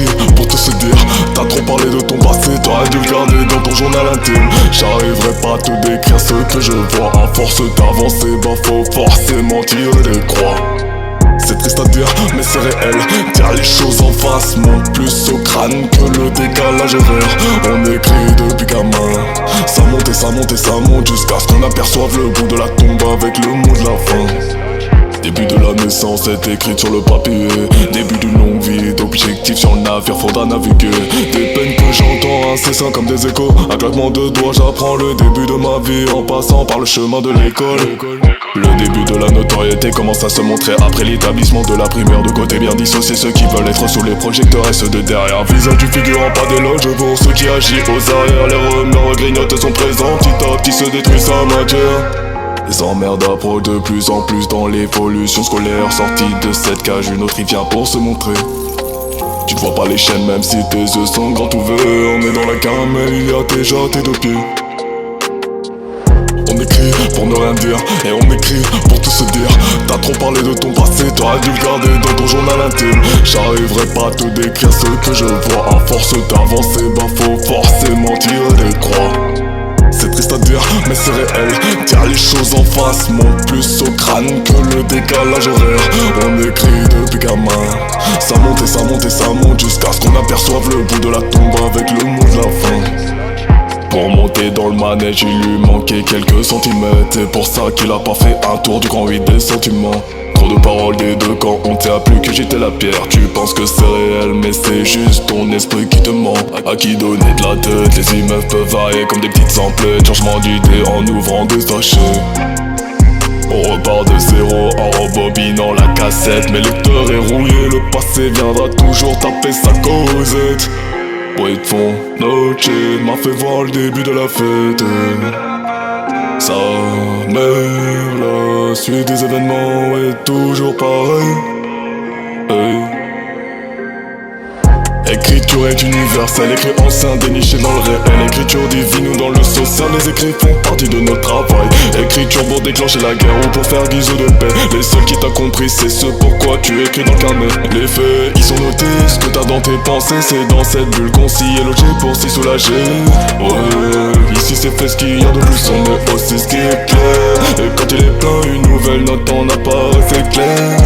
écrit pour tout se dire. T'as trop parlé de ton passé, t'aurais dû le garder dans ton journal intime. J'arriverai pas à te décrire ce que je vois. À force d'avancer, bah faut forcément tirer des croix. C'est triste à dire, mais c'est réel. Dire les choses en face monte plus au crâne que le décalage horaire. On écrit depuis gamin, ça monte et ça monte et ça monte jusqu'à ce qu'on aperçoive le bout de la tombe avec le mot de la fin. Début de la naissance est écrite sur le papier. Début d'une longue vie d'objectifs sur le navire, faudra naviguer. Des peines que j'entends incessants comme des échos. Un claquement de doigts, j'apprends le début de ma vie en passant par le chemin de l'école. Le début de la notoriété commence à se montrer après l'établissement de la primaire. De côté bien dissocier ceux qui veulent être sous les projecteurs et ceux de derrière. Visage du figurant, pas d'éloge pour ceux qui agissent aux arrières. Les rumeurs grignotes sont présents, petit à petit se détruit sa matière. Les emmerdes approchent de plus en plus dans l'évolution scolaire. Sortie de cette cage, une autre y vient pour se montrer. Tu ne vois pas les chaînes même si tes yeux sont grands ouverts. On est dans la gamelle, il y a déjà tes deux pieds. On écrit pour ne rien dire et on écrit pour tout se dire. T'as trop parlé de ton passé, t'aurais dû le garder dans ton journal intime. J'arriverai pas à te décrire ce que je vois. À force d'avancer, bah faut forcément tirer des croix. C'est triste à dire, mais c'est réel. Dire les choses en face monte plus au crâne que le décalage horaire. On écrit depuis gamin, ça monte et ça monte et ça monte jusqu'à ce qu'on aperçoive le bout de la tombe avec le mot de la fin. Pour monter dans le manège, il lui manquait quelques centimètres. C'est pour ça qu'il a pas fait un tour du grand 8 des sentiments. Trop de paroles des deux camps, on t'a appris que j'étais la pierre. Tu penses que c'est réel, mais c'est juste ton esprit qui te ment. À qui donner de la tête, les immeubles peuvent varier comme des petites emplettes. Changement d'idée en ouvrant des sachets. On repart de zéro en rembobinant la cassette. Mais le lecteur est rouillé, le passé viendra toujours taper sa causette. Bruit de fond, Noche m'a fait voir le début de la fête. Sa mère, la suite des événements est toujours pareil. Écriture est universelle, écrit ancien déniché dans le réel. Écriture divine ou dans le social, les écrits font partie de notre travail. Écriture pour déclencher la guerre ou pour faire guise de paix. Les seuls qui t'a compris, c'est ce pourquoi tu écris dans le carnet. Les faits, ils sont notés, ce que t'as dans tes pensées, c'est dans cette bulle qu'on s'y est logé pour s'y soulager. Ouais, ici c'est fait ce qu'il y a de plus sombre, mais aussi ce qui est clair. Et quand il est plein, une nouvelle note en apparaît, c'est clair.